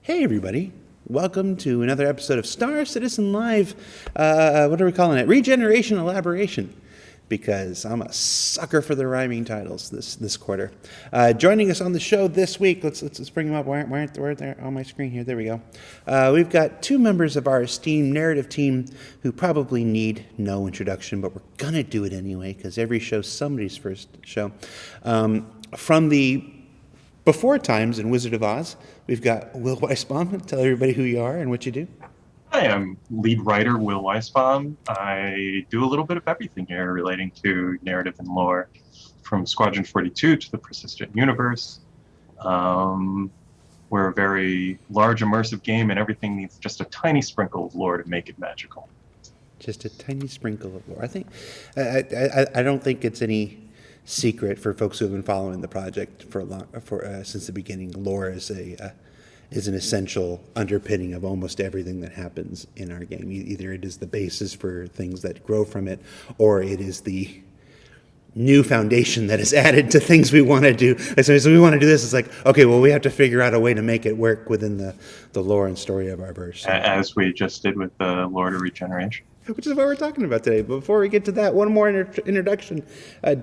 Hey, everybody. Welcome to another episode of Star Citizen Live. What are we calling it? Regeneration, Elaboration. Because I'm a sucker for the rhyming titles this quarter. Joining us on the show this week, let's bring them up. Why aren't they on my screen here? There we go. We've got two members of our esteemed narrative team who probably need no introduction, but we're going to do it anyway because every show's somebody's first show. From the Before Times in Wizard of Oz, we've got Will Weissbaum. Tell everybody who you are and what you do. Hi, I'm lead writer Will Weissbaum. I do a little bit of everything here relating to narrative and lore, from Squadron 42 to the Persistent Universe. We're a very large, immersive game, and everything needs just a tiny sprinkle of lore to make it magical. Just a tiny sprinkle of lore. I don't think it's any secret for folks who have been following the project since the beginning. Lore is an essential underpinning of almost everything that happens in our game. Either it is the basis for things that grow from it, or it is the new foundation that is added to things we want to do. So we want to do this. It's like, okay, well, we have to figure out a way to make it work within the lore and story of our verse. As we just did with the Lord of Regeneration. Which is what we're talking about today. But before we get to that, one more introduction.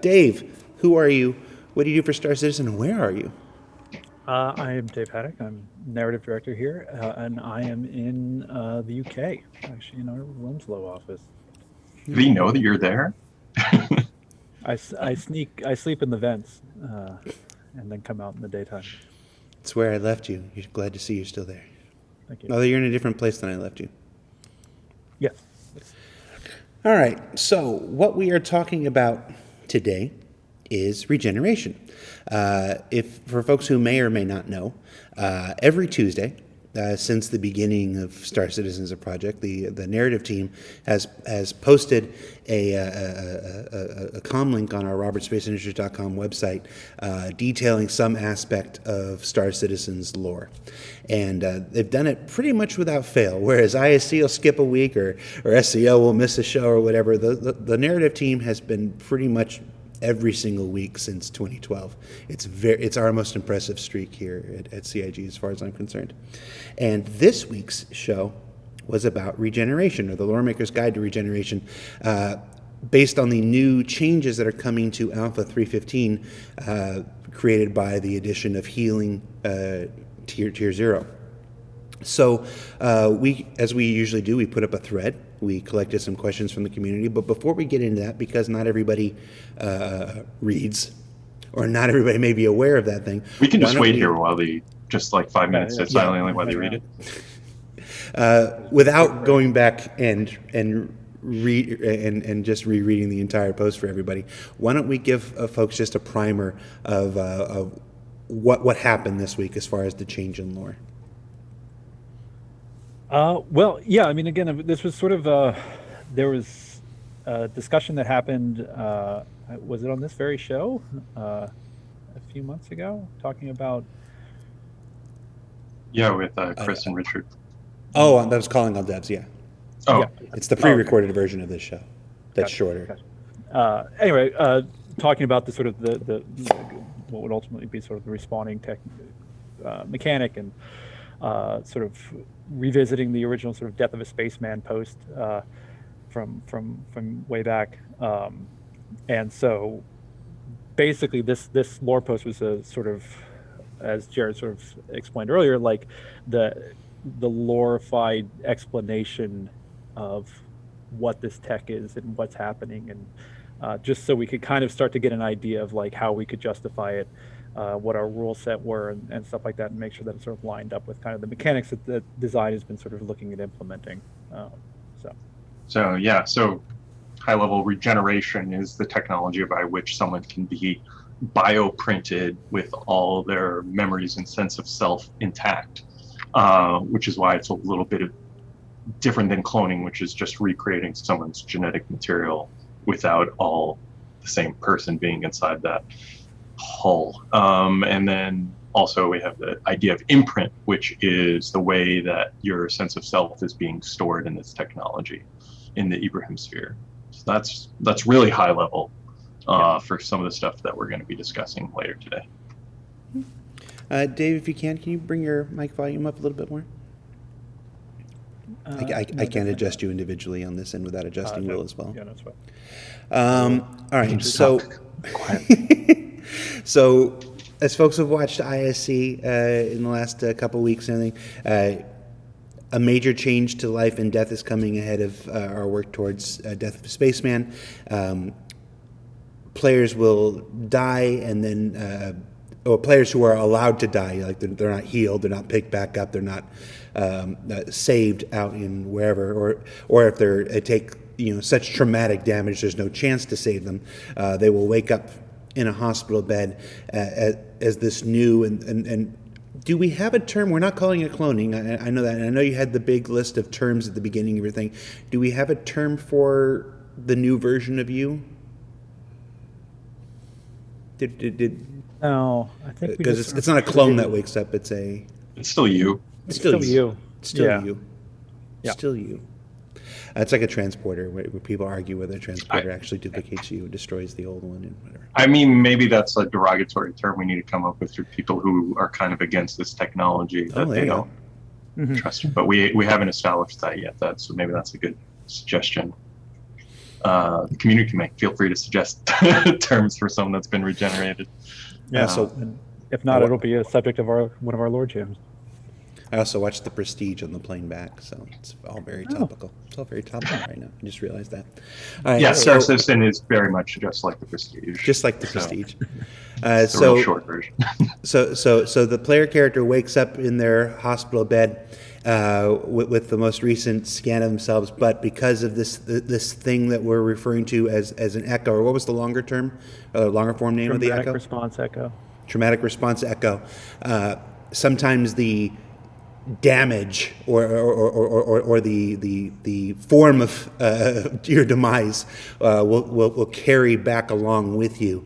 Dave, who are you? What do you do for Star Citizen, and where are you? I am Dave Haddock. I'm narrative director here, and I am in the UK, actually in our Wilmslow office. Do we know that you're there? I sleep in the vents, and then come out in the daytime. It's where I left you. You're glad to see you're still there. Thank you. Although you're in a different place than I left you. Yes. All right. So what we are talking about today is regeneration. If for folks who may or may not know, every Tuesday since the beginning of Star Citizen as a project, the narrative team has posted a comm link on our robertspaceindustrials.com website detailing some aspect of Star Citizen's lore. And they've done it pretty much without fail, whereas ISC will skip a week or SCO will miss a show or whatever. The narrative team has been pretty much every single week since 2012. It's our most impressive streak here at CIG as far as I'm concerned. And this week's show was about regeneration, or the Lore Maker's Guide to Regeneration, based on the new changes that are coming to Alpha 315, created by the addition of healing tier 0. So as we usually do, we put up a thread. We collected some questions from the community. But before we get into that, because not everybody reads, or not everybody may be aware of that thing. We can just wait here while just like 5 minutes sit silently while they read it. Without going back and just rereading the entire post for everybody, why don't we give folks just a primer of what happened this week as far as the change in lore? Well, yeah, I mean, again, this was sort of, there was a discussion that happened, was it on this very show a few months ago, talking about... Yeah, with Chris and Richard. Oh, that was Calling All Devs, yeah. Oh. Yeah, it's the pre-recorded version of this show. That's shorter. Anyway, talking about the sort of the what would ultimately be sort of the respawning mechanic, and sort of revisiting the original sort of Death of a Spaceman post from way back, and so basically this lore post was a sort of, as Jared sort of explained earlier, like the lore-fied explanation of what this tech is and what's happening, and just so we could kind of start to get an idea of like how we could justify it, what our rule set were, and stuff like that, and make sure that it sort of lined up with kind of the mechanics that the design has been sort of looking at implementing. So high-level regeneration is the technology by which someone can be bioprinted with all their memories and sense of self intact, which is why it's a little bit different than cloning, which is just recreating someone's genetic material without all the same person being inside that hull. And then also we have the idea of imprint, which is the way that your sense of self is being stored in this technology in the Ibrahim sphere. So that's really high level for some of the stuff that we're going to be discussing later today. Dave, if you can you bring your mic volume up a little bit more? I can't adjust you individually on this end without adjusting Will as well. Yeah, that's fine. All right, so so as folks have watched ISC in the last couple weeks and everything, a major change to life and death is coming ahead of our work towards Death of a Spaceman. Players will die, and then or players who are allowed to die, like they're not healed, they're not picked back up, they're not saved out in wherever, or if they take such traumatic damage, there's no chance to save them. They will wake up in a hospital bed as this new and do we have a term? We're not calling it cloning. I know that, and I know you had the big list of terms at the beginning of your thing. Do we have a term for the new version of you? No, I think because it's not a clone that wakes up. It's still you. It's still you. Still Yeah. you. Yeah. Still you. It's like a transporter where people argue whether a transporter actually duplicates you and destroys the old one and whatever. I mean, maybe that's a derogatory term we need to come up with for people who are kind of against this technology that they don't trust. But we haven't established that yet. So maybe that's a good suggestion. The community can feel free to suggest terms for someone that's been regenerated. Yeah. And if not, it'll be a subject of one of our lore jams. I also watched The Prestige on the plane back, so it's all very topical. It's all very topical right now. I just realized that. All right, yeah, Star Citizen is very much just like The Prestige. Just like The Prestige. It's a real short version. so the player character wakes up in their hospital bed with the most recent scan of themselves, but because of this thing that we're referring to as an echo, or what was the longer form name of the echo? Traumatic response echo. Traumatic response echo. Sometimes the damage or the form of your demise will carry back along with you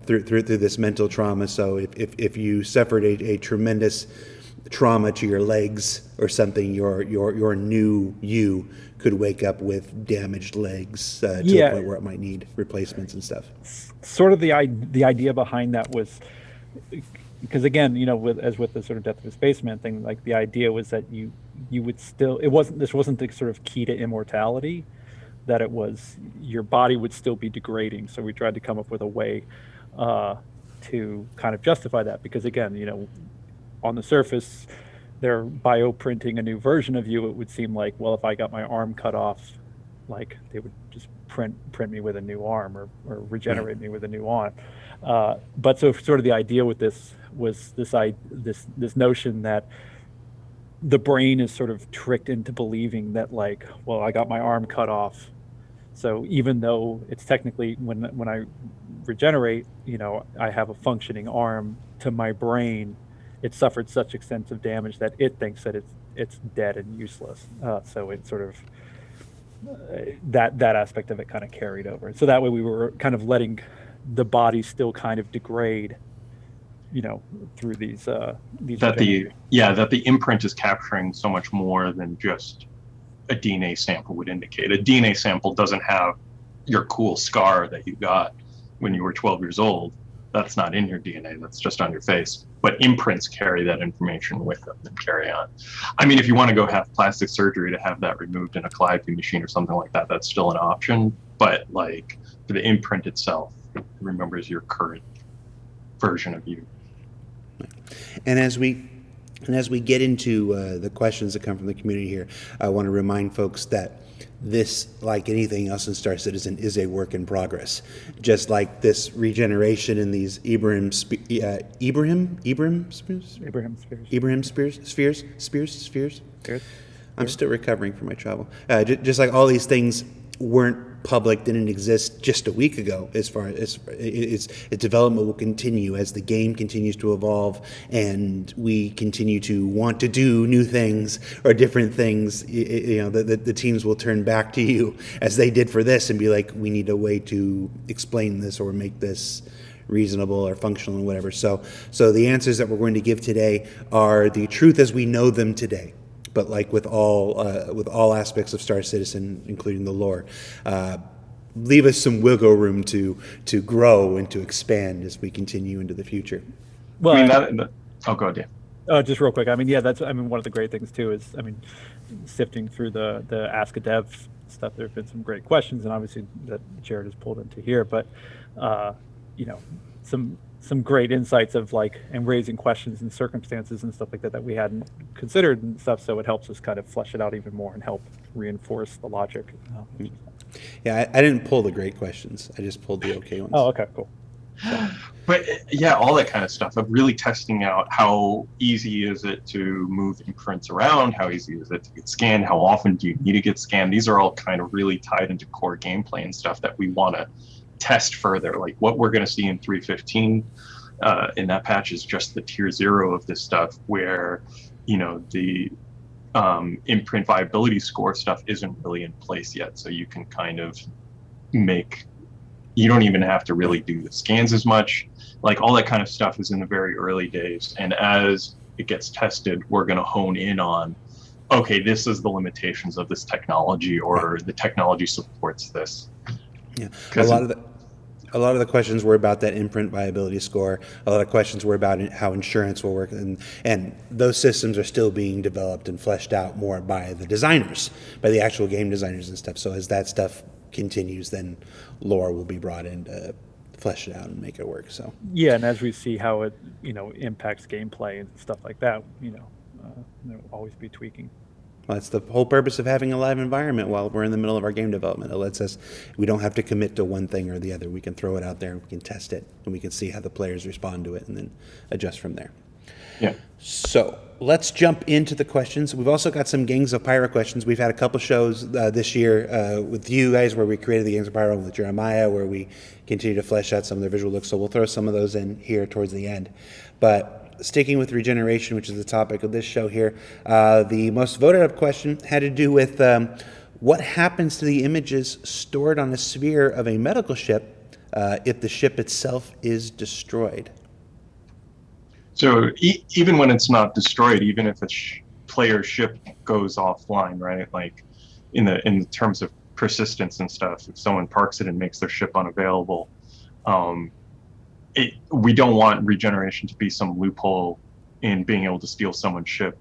through this mental trauma. So if you suffered a tremendous trauma to your legs or something, your new you could wake up with damaged legs to the point where it might need replacements and stuff. Sort of the idea behind that was, because again, with the sort of Death of a Spaceman thing, like the idea was that you would still, this wasn't the sort of key to immortality, that it was your body would still be degrading. So we tried to come up with a way to kind of justify that, because again, on the surface, they're bioprinting a new version of you. It would seem like, well, if I got my arm cut off, like they would just print me with a new arm or regenerate me with a new arm. But so sort of the idea with this was this notion that the brain is sort of tricked into believing that, like, well, I got my arm cut off, so even though it's technically when I regenerate, I have a functioning arm, to my brain it suffered such extensive damage that it thinks that it's dead and useless. So it sort of that aspect of it kind of carried over. So that way we were kind of letting the body still kind of degrade, through these that the imprint is capturing so much more than just a DNA sample would indicate. A DNA sample doesn't have your cool scar that you got when you were 12 years old. That's not in your DNA, that's just on your face. But imprints carry that information with them and carry on. I mean, if you want to go have plastic surgery to have that removed in a calliope machine or something like that, that's still an option. But like for the imprint itself, it remembers your current version of you. And as we get into the questions that come from the community here, I want to remind folks that this, like anything else in Star Citizen, is a work in progress. Just like this regeneration in these Ibrahim spheres. I'm still recovering from my travel. Just like all these things weren't public, didn't exist just a week ago. As far as its development will continue as the game continues to evolve and we continue to want to do new things or different things. The teams will turn back to you as they did for this and be like, we need a way to explain this or make this reasonable or functional and whatever. So the answers that we're going to give today are the truth as we know them today. But like with all aspects of Star Citizen, including the lore, leave us some wiggle room to grow and to expand as we continue into the future. Well, I mean, oh, go ahead. just real quick. I mean, yeah, one of the great things too is, I mean, sifting through the Ask a Dev stuff, there have been some great questions, and obviously that Jared has pulled into here, but, you know, some great insights of like, and raising questions and circumstances and stuff like that we hadn't considered and stuff. So it helps us kind of flesh it out even more and help reinforce the logic. Yeah, I didn't pull the great questions. I just pulled the okay ones. Oh, okay, cool. But yeah, all that kind of stuff of really testing out how easy is it to move imprints around, how easy is it to get scanned, how often do you need to get scanned. These are all kind of really tied into core gameplay and stuff that we want to test further. Like what we're going to see in 3.15 in that patch is just the tier 0 of this stuff, where, you know, the imprint viability score stuff isn't really in place yet. So you can kind of you don't even have to really do the scans as much. Like all that kind of stuff is in the very early days. And as it gets tested, we're going to hone in on, okay, this is the limitations of this technology, or the technology supports this. Yeah, a lot of the questions were about that imprint viability score. A lot of questions were about how insurance will work, and those systems are still being developed and fleshed out more by the designers, by the actual game designers and stuff. So as that stuff continues, then lore will be brought in to flesh it out and make it work. So yeah, and as we see how it, you know, impacts gameplay and stuff like that, you know, there will always be tweaking. Well, that's the whole purpose of having a live environment while we're in the middle of our game development. It lets us, we don't have to commit to one thing or the other. We can throw it out there, we can test it, and we can see how the players respond to it and then adjust from there. Yeah. So let's jump into the questions. We've also got some Gangs of Pyro questions. We've had a couple shows this year with you guys where we created the Gangs of Pyro, with Jeremiah, where we continue to flesh out some of their visual looks. So we'll throw some of those in here towards the end. But sticking with regeneration, which is the topic of this show here, the most voted up question had to do with what happens to the images stored on a sphere of a medical ship if the ship itself is destroyed. So even when it's not destroyed, even if a player's ship goes offline, right? Like in the terms of persistence and stuff, if someone parks it and makes their ship unavailable, we don't want regeneration to be some loophole in being able to steal someone's ship,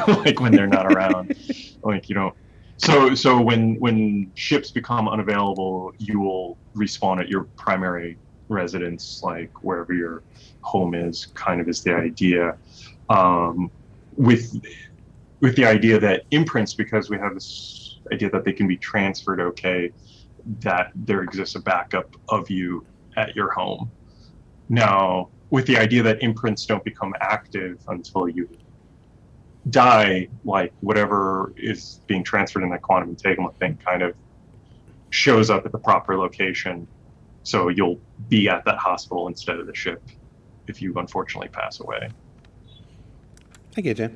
like when they're not around. Like, you know, so when ships become unavailable, you will respawn at your primary residence, like wherever your home is, kind of is the idea. With the idea that imprints, because we have this idea that they can be transferred, okay, that there exists a backup of you at your home. Now, with the idea that imprints don't become active until you die, like whatever is being transferred in that quantum entanglement thing kind of shows up at the proper location. So you'll be at that hospital instead of the ship if you unfortunately pass away. I get you.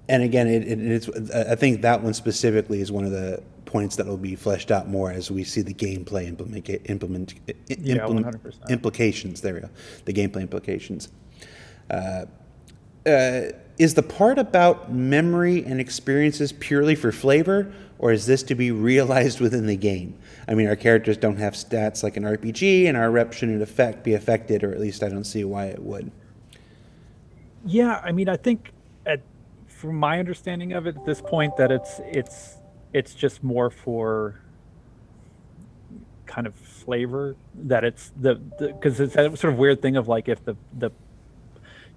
And again, it's. I think that one specifically is one of the points that will be fleshed out more as we see the gameplay implications. There we go. The gameplay implications. Is the part about memory and experiences purely for flavor, or is this to be realized within the game? I mean, our characters don't have stats like an RPG, and our rep shouldn't be affected, or at least I don't see why it would. Yeah, I mean, I think from my understanding of it at this point, that it's just more for kind of flavor, that it's because it's that sort of weird thing of like, if the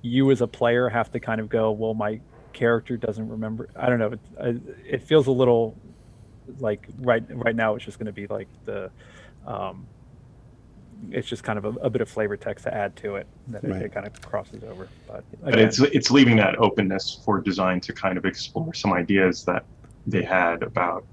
you as a player have to kind of go, well, my character doesn't remember. I don't know. It feels a little like right now it's just going to be like it's just kind of a bit of flavor text to add to it that it kind of crosses over. But again, it's leaving that openness for design to kind of explore some ideas that they had about,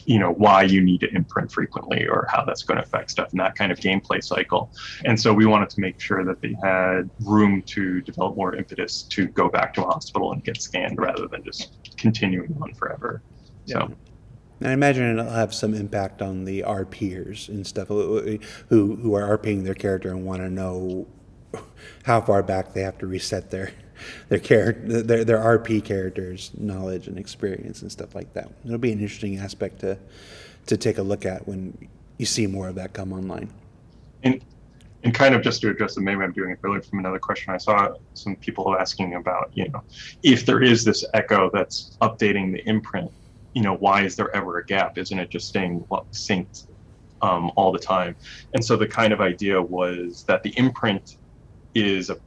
you know, why you need to imprint frequently or how that's going to affect stuff in that kind of gameplay cycle. And so we wanted to make sure that they had room to develop more impetus to go back to a hospital and get scanned rather than just continuing on forever. Yeah. So. And I imagine it'll have some impact on the RPers and stuff who are RPing their character and want to know how far back they have to reset their RP characters' knowledge and experience and stuff like that. It'll be an interesting aspect to take a look at when you see more of that come online. And And kind of just to address it, maybe I'm doing it earlier from another question. I saw some people asking about, if there is this echo that's updating the imprint, why is there ever a gap? Isn't it just staying synced all the time? And so the kind of idea was that the imprint is an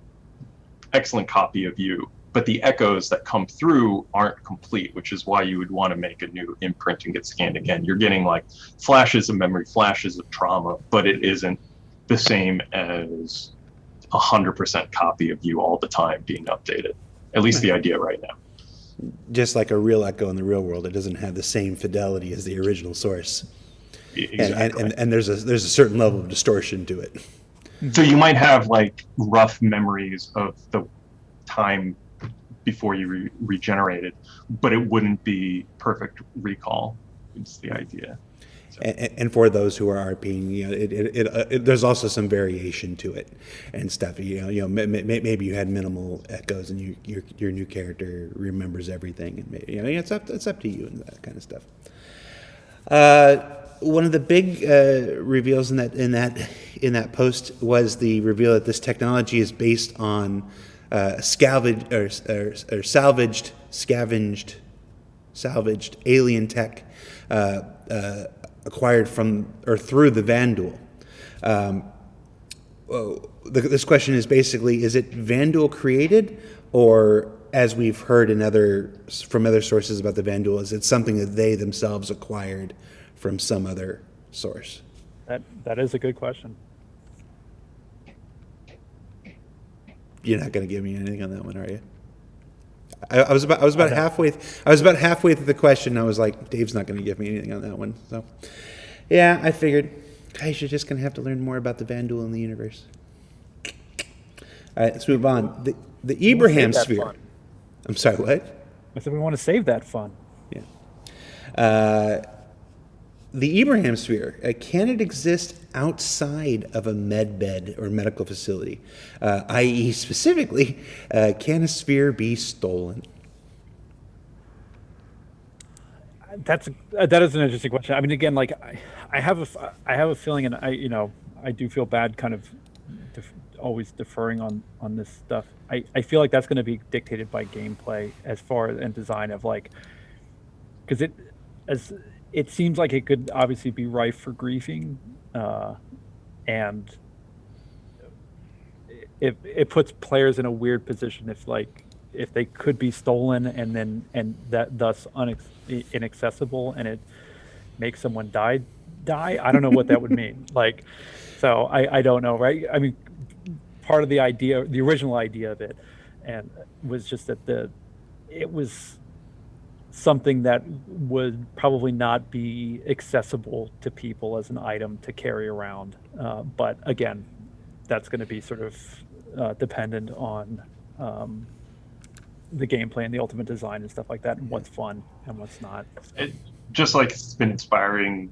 excellent copy of you, but the echoes that come through aren't complete, which is why you would want to make a new imprint and get scanned again. You're getting like flashes of memory, flashes of trauma, but it isn't the same as 100% copy of you all the time being updated. At least the idea right now. Just like a real echo in the real world, it doesn't have the same fidelity as the original source. Exactly. And there's a certain level of distortion to it. So you might have like rough memories of the time before you regenerated, but it wouldn't be perfect recall. It's the idea. So. And for those who are RPing, there's also some variation to it and stuff. Maybe you had minimal echoes, and your new character remembers everything, and maybe, it's up to you and that kind of stuff. One of the big reveals in that post was the reveal that this technology is based on salvaged alien tech acquired from or through the Vanduul. This question is basically: is it Vanduul created, or, as we've heard from other sources about the Vanduul, is it something that they themselves acquired from some other source? That is a good question. You're not going to give me anything on that one, are you? I was about halfway through the question. I was like, Dave's not going to give me anything on that one. So, yeah, I figured, guys, you're just going to have to learn more about the Vanduul in the universe. All right, let's move on. The Ibrahim sphere. Fun. I'm sorry, what? I said we want to save that fun. Yeah. The Ibrahim sphere, can it exist outside of a med bed or medical facility? I.e., specifically, can a sphere be stolen? That is an interesting question. I mean, again, like I have a feeling, and I do feel bad, kind of always deferring on this stuff. I feel like that's going to be dictated by gameplay as far as and design of like, because it seems like it could obviously be rife for griefing, and it puts players in a weird position if they could be stolen and that thus inaccessible, and it makes someone die. I don't know what that would mean. Like, so I don't know, right? I mean, part of the original idea of it, and was just that it was something that would probably not be accessible to people as an item to carry around. But again, that's going to be sort of dependent on the gameplay and the ultimate design and stuff like that, and what's fun and what's not. Just like it's been inspiring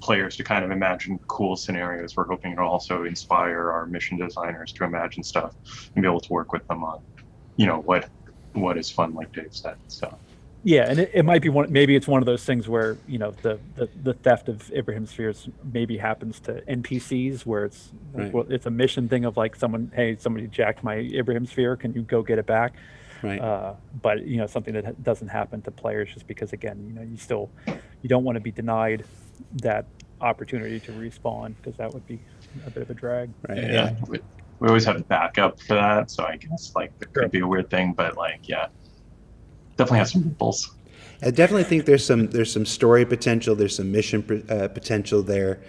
players to kind of imagine cool scenarios, we're hoping it'll also inspire our mission designers to imagine stuff and be able to work with them on, what is fun, like Dave said. So. Yeah, and it might be maybe it's one of those things where, the theft of Ibrahim spheres maybe happens to NPCs, where it's right. Well, it's a mission thing of like somebody jacked my Ibrahim sphere, can you go get it back? Right. But something that doesn't happen to players, just because again, you don't want to be denied that opportunity to respawn, because that would be a bit of a drag. Right. Yeah. We always have a backup for that, so I guess like there could be a weird thing, but like definitely has some ripples. I definitely think there's some story potential, there's some mission potential there,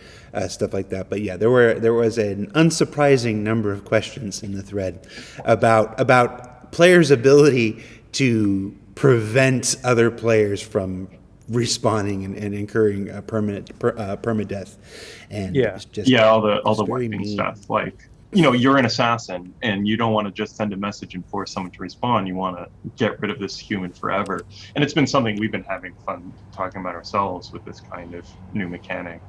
stuff like that. But yeah, there was an unsurprising number of questions in the thread about players' ability to prevent other players from respawning and incurring permadeath. And it's just all the wiping mean stuff, like. You're an assassin, and you don't want to just send a message and force someone to respawn. You want to get rid of this human forever. And it's been something we've been having fun talking about ourselves with this kind of new mechanic.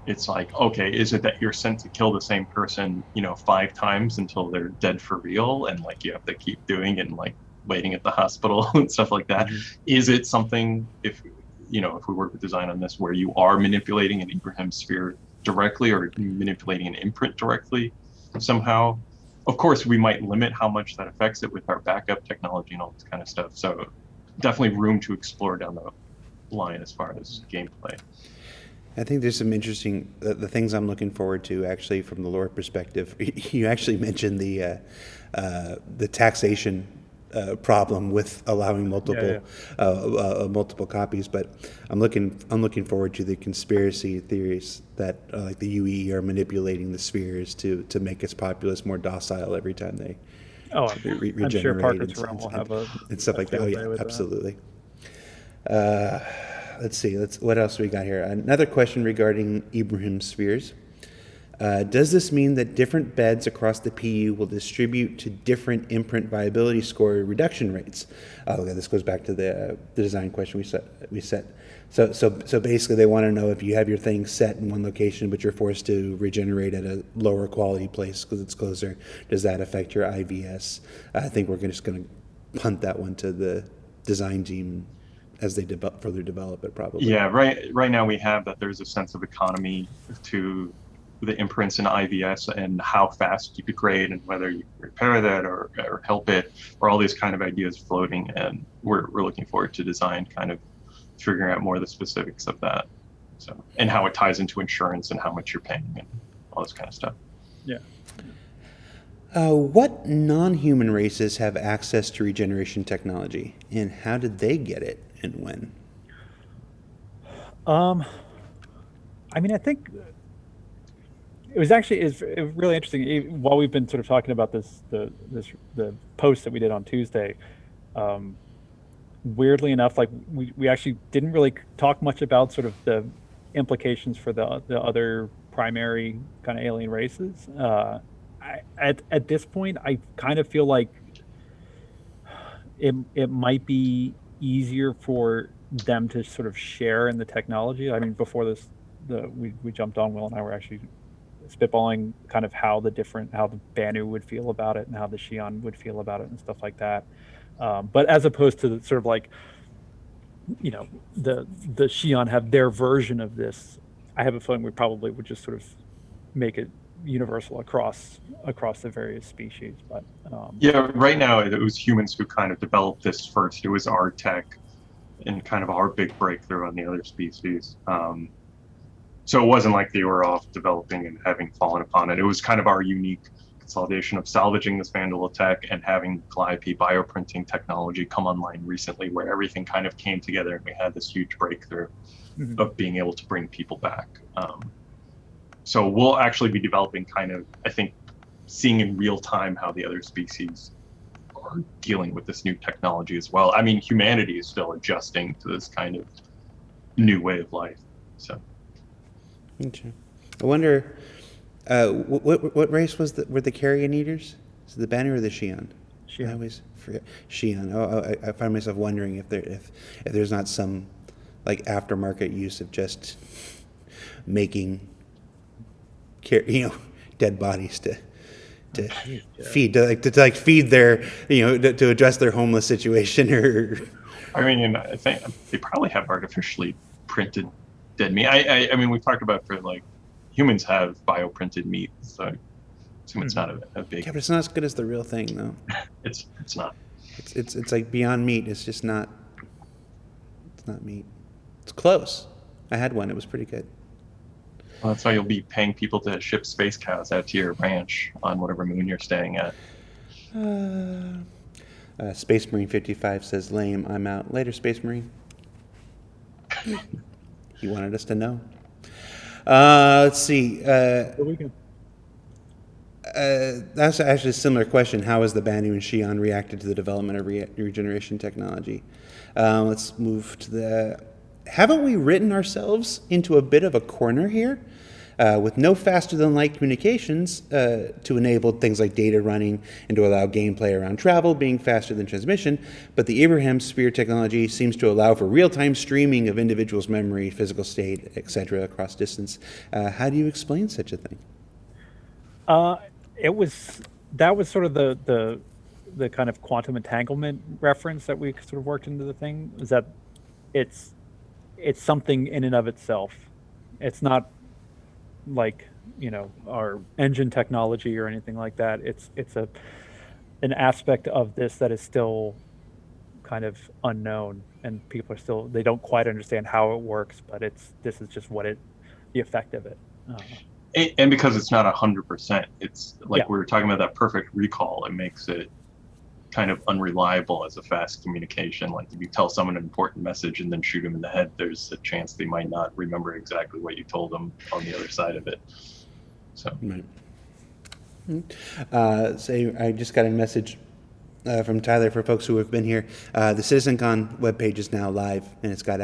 It's like, okay, is it that you're sent to kill the same person, 5 times until they're dead for real, and like you have to keep doing it and like waiting at the hospital and stuff like that? Mm-hmm. Is it something, if we work with design on this, where you are manipulating an Ibrahim sphere directly or manipulating an imprint directly somehow. Of course, we might limit how much that affects it with our backup technology and all this kind of stuff. So definitely room to explore down the line as far as gameplay. I think there's some interesting the things I'm looking forward to actually from the lore perspective. You actually mentioned the taxation problem with allowing multiple copies, but I'm looking forward to the conspiracy theories that like the UE are manipulating the spheres to make its populace more docile every time they regenerate. I'm sure Parker's Realm will have and stuff like that. Oh yeah, absolutely. Let's see. What else we got here? Another question regarding Ibrahim spheres. Does this mean that different beds across the PU will distribute to different imprint viability score reduction rates? Oh, okay, this goes back to the design question we set. So basically, they want to know if you have your thing set in one location, but you're forced to regenerate at a lower quality place because it's closer. Does that affect your IVS? I think we're just going to punt that one to the design team as they further develop it, probably. Yeah, right now we have that there's a sense of economy to the imprints in IVS and how fast you degrade and whether you repair that or help it, or all these kind of ideas floating. And we're looking forward to design kind of figuring out more of the specifics of that. So, and how it ties into insurance and how much you're paying and all this kind of stuff. Yeah. What non-human races have access to regeneration technology, and how did they get it, and when? I mean, I think it was really interesting. While we've been sort of talking about the post that we did on Tuesday, weirdly enough, like we actually didn't really talk much about sort of the implications for the other primary kind of alien races. At this point, I kind of feel like it might be easier for them to sort of share in the technology. I mean, before this, we jumped on, Will and I were actually spitballing kind of how the Banu would feel about it and how the Xi'an would feel about it and stuff like that. But as opposed to sort of like, you know, the Xi'an have their version of this, I have a feeling we probably would just sort of make it universal across the various species. But yeah, right now it was humans who kind of developed this first. It was our tech and kind of our big breakthrough on the other species. So it wasn't like they were off developing and having fallen upon it. It was kind of our unique consolidation of salvaging this Vandal tech and having Calliope bioprinting technology come online recently, where everything kind of came together and we had this huge breakthrough of being able to bring people back. So we'll actually be developing kind of, I think, seeing in real time how the other species are dealing with this new technology as well. I mean, humanity is still adjusting to this kind of new way of life. So, okay. I wonder, what race were the carrion eaters? Is it the Banu or the Xi'an? Xi'an. I always forget. Xi'an. I find myself wondering if there's not some like aftermarket use of just making dead bodies to feed to feed their to address their homeless situation. Or I mean, I think they probably have artificially printed dead meat. I mean, we've talked about for like humans have bioprinted meat, so I assume it's not a big. Yeah, but it's not as good as the real thing, though. It's not. It's like Beyond Meat. It's just not. It's not meat. It's close. I had one. It was pretty good. Well, that's why you'll be paying people to ship space cows out to your ranch on whatever moon you're staying at. Space Marine 55 says, lame, I'm out. Later, Space Marine. He wanted us to know. Let's see. That's actually a similar question. How has the Banu and Xi'an reacted to the development of regeneration technology? Let's move to haven't we written ourselves into a bit of a corner here? With no faster than light communications to enable things like data running and to allow gameplay around travel being faster than transmission, but the Abraham Sphere technology seems to allow for real-time streaming of individuals' memory, physical state, etc. across distance. How do you explain such a thing? That was sort of the kind of quantum entanglement reference that we sort of worked into the thing, is that it's something in and of itself. It's not like, our engine technology or anything like that. It's an aspect of this that is still kind of unknown, and people are still, they don't quite understand how it works, but this is just the effect of it. And because it's not 100%, it's like Yeah. we were talking about that perfect recall. It makes it kind of unreliable as a fast communication. Like if you tell someone an important message and then shoot them in the head, there's a chance they might not remember exactly what you told them on the other side of it. So, Right. So I just got a message from Tyler for folks who have been here. The CitizenCon webpage is now live, and it's got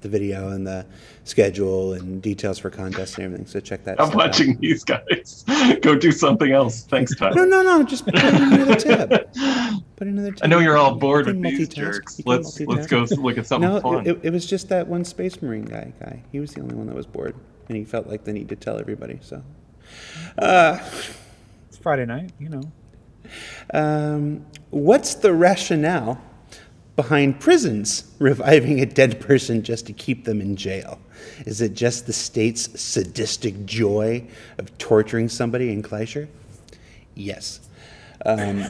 the video and the schedule and details for contests and everything. So check that. I'm watching these guys. Go do something else. Thanks, Tyler. No. Just put it in another tab. Put it in another tab. I know you're all bored You with can these multitask. jerks. You can Let's multitask. go look at something No, fun. it was just that one Space Marine guy. He was the only one that was bored, and he felt like the need to tell everybody. So, It's Friday night, what's the rationale behind prisons reviving a dead person just to keep them in jail? Is it just the state's sadistic joy of torturing somebody in Gleischer? Yes. I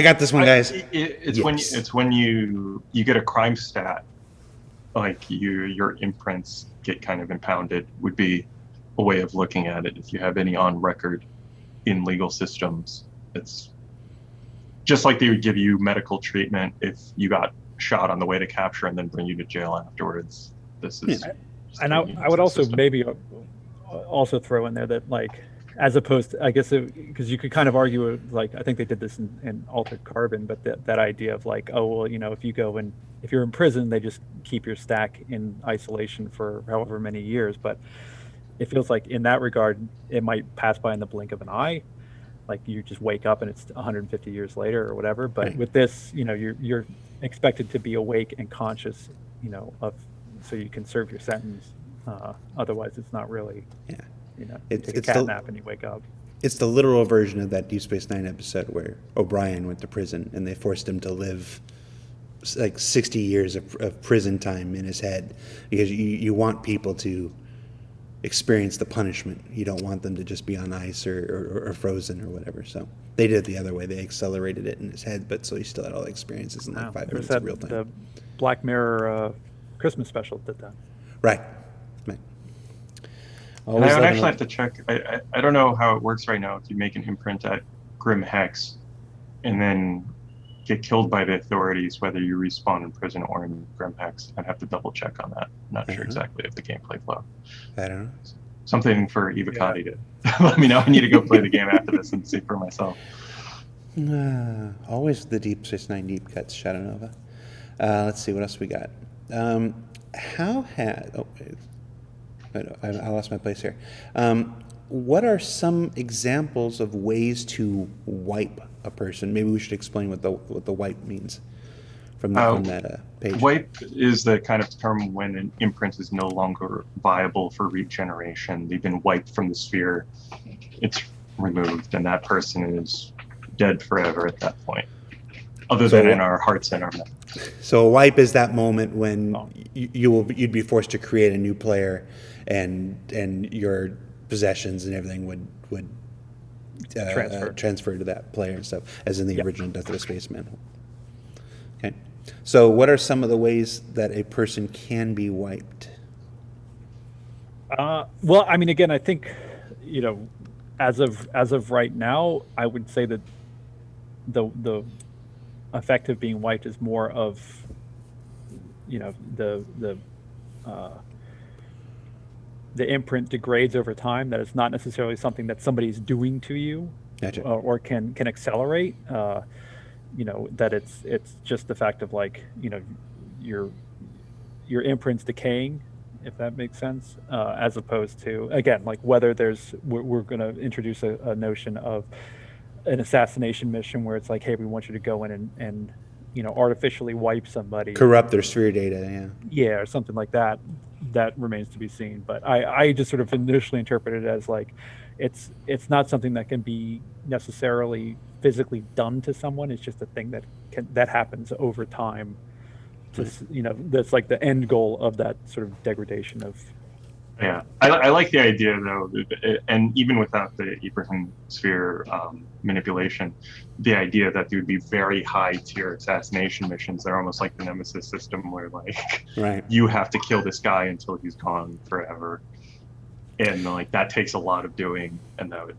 got this one, guys. It's when you get a crime stat, like your imprints get kind of impounded, would be a way of looking at it. If you have any on record in legal systems, it's just like they would give you medical treatment if you got shot on the way to capture and then bring you to jail afterwards. This is, and I would also maybe also throw in there that, like, as opposed to, I guess, because you could kind of argue, like, I think they did this in Altered Carbon, but that idea of like, oh, well, if you're in prison, they just keep your stack in isolation for however many years. But it feels like in that regard, it might pass by in the blink of an eye. Like you just wake up and it's 150 years later or whatever. But Right. with this, you're expected to be awake and conscious, so you can serve your sentence. Otherwise, it's not really. Yeah. You It's take a cat nap and you wake up. It's the literal version of that Deep Space Nine episode where O'Brien went to prison and they forced him to live like 60 years of prison time in his head, because you want people to experience the punishment. You don't want them to just be on ice or frozen or whatever. So they did it the other way. They accelerated it in his head, but so he still had all the experiences in like 5 There was minutes of real time. the Black Mirror Christmas special did that. Right. I would actually have to check. I don't know how it works right now. If you make an imprint at Grim Hex and then get killed by the authorities, whether you respawn in prison or in Grim Hex, I'd have to double check on that. I'm not sure exactly of the gameplay flow. I don't know. Something for Evocati to let me know. I need to go play the game after this and see for myself. Always the Deep Space Nine deep cuts, Shadow Nova. Let's see what else we got. I lost my place here. What are some examples of ways to wipe a person? Maybe we should explain what the wipe means from that page. Wipe is the kind of term when an imprint is no longer viable for regeneration. They've been wiped from the sphere. It's removed, and that person is dead forever at that point. Other than in our hearts and our minds. So a wipe is that moment when you'd be forced to create a new player, and your possessions and everything would transfer to that player and stuff, as in the original Death of the Spaceman. Okay. So what are some of the ways that a person can be wiped? Well, I mean, again, I think, as of right now, I would say that the effect of being wiped is more of, the imprint degrades over time. That it's not necessarily something that somebody's doing to you, Gotcha. or can accelerate. That it's just the fact of, like, your imprint's decaying, if that makes sense, as opposed to, again, like, whether we're going to introduce a notion of an assassination mission where it's like, hey, we want you to go in and artificially wipe somebody, Corrupt their sphere data, yeah, or something like that. That remains to be seen. But I just sort of initially interpreted it as like, it's not something that can be necessarily physically done to someone. It's just a thing that happens over time. That's like the end goal of that sort of degradation of Yeah, I like the idea though, and even without the Ibrahim sphere manipulation, the idea that there would be very high tier assassination missions. They're almost like the Nemesis system, where like Right. you have to kill this guy until he's gone forever, and like that takes a lot of doing, and that would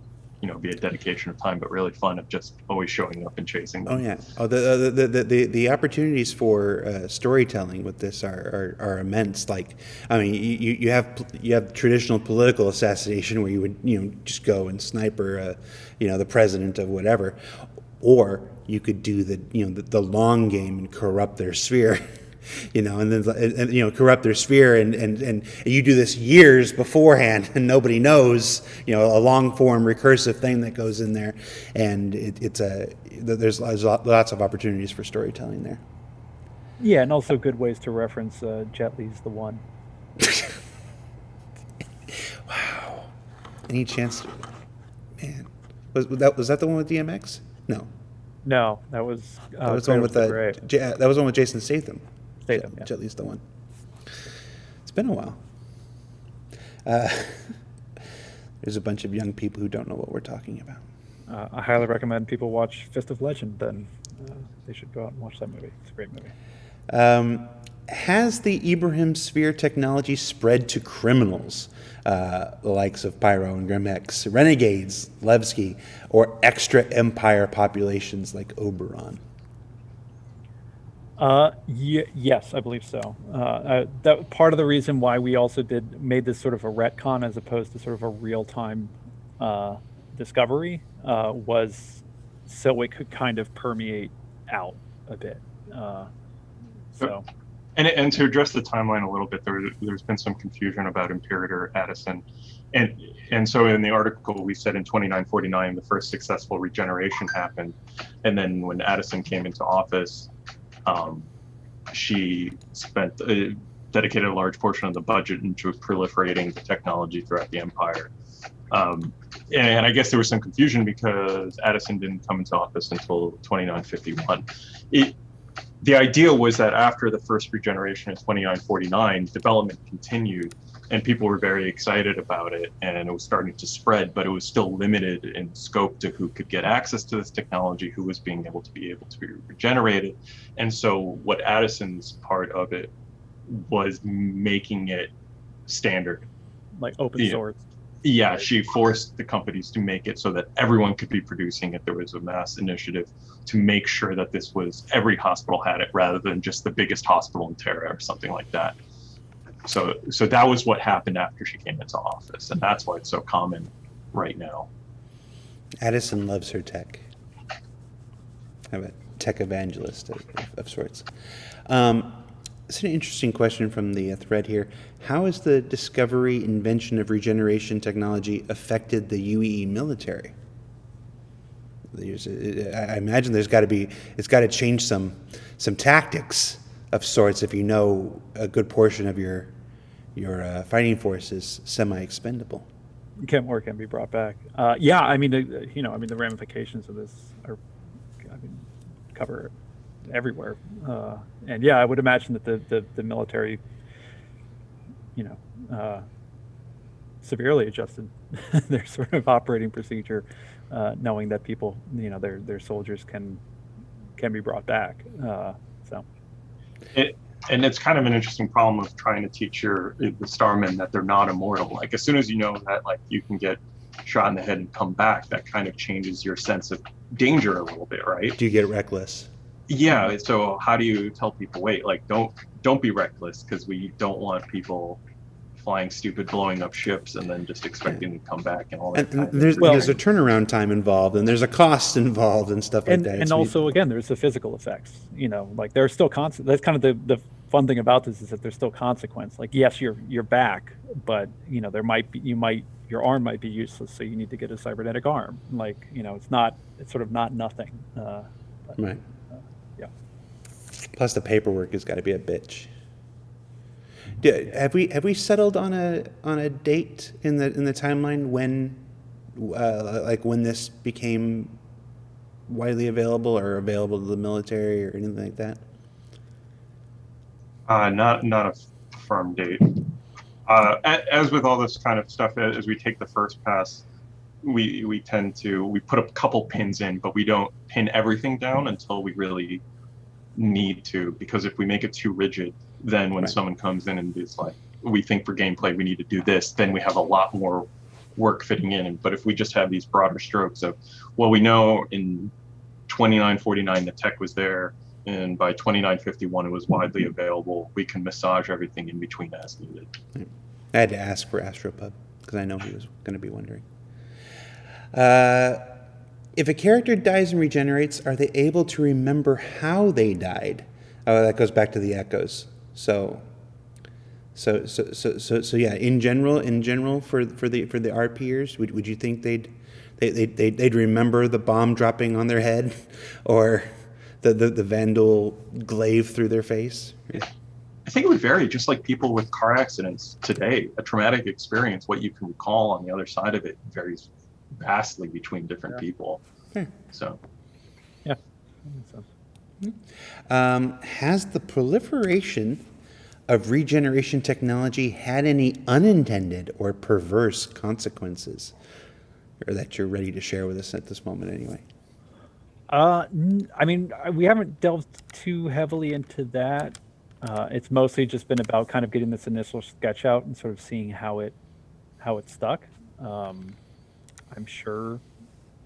be a dedication of time, but really fun of just always showing up and chasing them. Oh yeah. Oh, the opportunities for storytelling with this are immense. Like, I mean, you have traditional political assassination where you would just go and sniper the president of whatever, or you could do the long game and corrupt their sphere. And then corrupt their sphere, and you do this years beforehand, and nobody knows. A long form recursive thing that goes in there, and there's lots of opportunities for storytelling there. Yeah, and also good ways to reference Jet Li's The One. Wow. Any chance? Man, was that the one with DMX? No, No, that was that was the one with that was the one with Jason Statham. Statham, yeah. Jet Li's The One. It's been a while. There's a bunch of young people who don't know what we're talking about. I highly recommend people watch Fist of Legend. Then they should go out and watch that movie. It's a great movie. Has the Ibrahim sphere technology spread to criminals, the likes of Pyro and Grimhex, renegades, Levski, or extra empire populations like Oberon? Yes, I believe so. That part of the reason why we also made this sort of a retcon as opposed to sort of a real-time discovery was so it could kind of permeate out a bit. So. And to address the timeline a little bit, there's been some confusion about Imperator Addison, and so in the article we said in 2949 the first successful regeneration happened, and then when Addison came into office, she dedicated a large portion of the budget into proliferating the technology throughout the empire. And I guess there was some confusion because Addison didn't come into office until 2951. The idea was that after the first regeneration in 2949, development continued, and people were very excited about it, and it was starting to spread, but it was still limited in scope to who could get access to this technology, who was being able to be regenerated. And so what Addison's part of it was making it standard. Like open source. Yeah, she forced the companies to make it so that everyone could be producing it. There was a mass initiative to make sure that this was every hospital had it rather than just the biggest hospital in Terra or something like that. So that was what happened after she came into office, and that's why it's so common right now. Addison loves her tech. I'm a tech evangelist of sorts. It's an interesting question from the thread here. How has the discovery, invention of regeneration technology affected the UEE military? I imagine it's got to change some tactics of sorts if you know a good portion of your fighting force is semi-expendable. Can be brought back. Yeah, I mean, the ramifications of this cover everywhere. And yeah, I would imagine that the military, severely adjusted their sort of operating procedure, knowing that people, their soldiers can be brought back. And it's kind of an interesting problem of trying to teach the starmen that they're not immortal. Like as soon as you know that like you can get shot in the head and come back, that kind of changes your sense of danger a little bit, right? Do you get reckless? Yeah. So how do you tell people, wait, like don't be reckless, because we don't want people flying stupid, blowing up ships, and then just expecting to come back and all that. And there's a turnaround time involved, and there's a cost involved, and stuff like that. And also, again, there's the physical effects. Like there's still that's kind of the fun thing about this is that there's still consequence. Like yes, you're back, but there might be your arm might be useless, so you need to get a cybernetic arm. Like it's sort of not nothing. Right. Yeah. Plus, the paperwork has got to be a bitch. Have we settled on a date in the timeline when this became widely available or available to the military or anything like that? Not a firm date. As with all this kind of stuff, as we take the first pass, we tend to put a couple pins in, but we don't pin everything down until we really need to, because if we make it too rigid, then when someone comes in and is like, we think for gameplay we need to do this, then we have a lot more work fitting in. But if we just have these broader strokes of, well, we know in 2949 the tech was there, and by 2951 it was widely available, we can massage everything in between as needed. I had to ask for Astropub because I know he was going to be wondering. If a character dies and regenerates, are they able to remember how they died? Oh, that goes back to the echoes. So yeah. In general, for the RPers, would you think they'd remember the bomb dropping on their head, or the Vandal glaive through their face? I think it would vary, just like people with car accidents today. A traumatic experience, what you can recall on the other side of it varies vastly between different people. So, yeah. Has the proliferation of regeneration technology had any unintended or perverse consequences, or that you're ready to share with us at this moment anyway? I mean, we haven't delved too heavily into that. It's mostly just been about kind of getting this initial sketch out and sort of seeing how it stuck. I'm sure,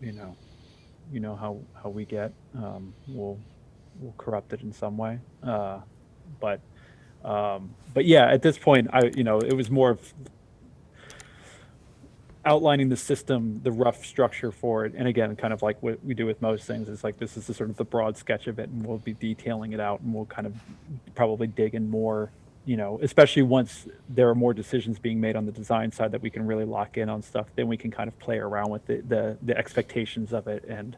you know how we get. We'll corrupt it in some way. But yeah, at this point, it was more of outlining the system, the rough structure for it. And again, kind of like what we do with most things, it's like, this is the sort of the broad sketch of it, and we'll be detailing it out, and we'll kind of probably dig in more, especially once there are more decisions being made on the design side that we can really lock in on stuff, then we can kind of play around with the expectations of it and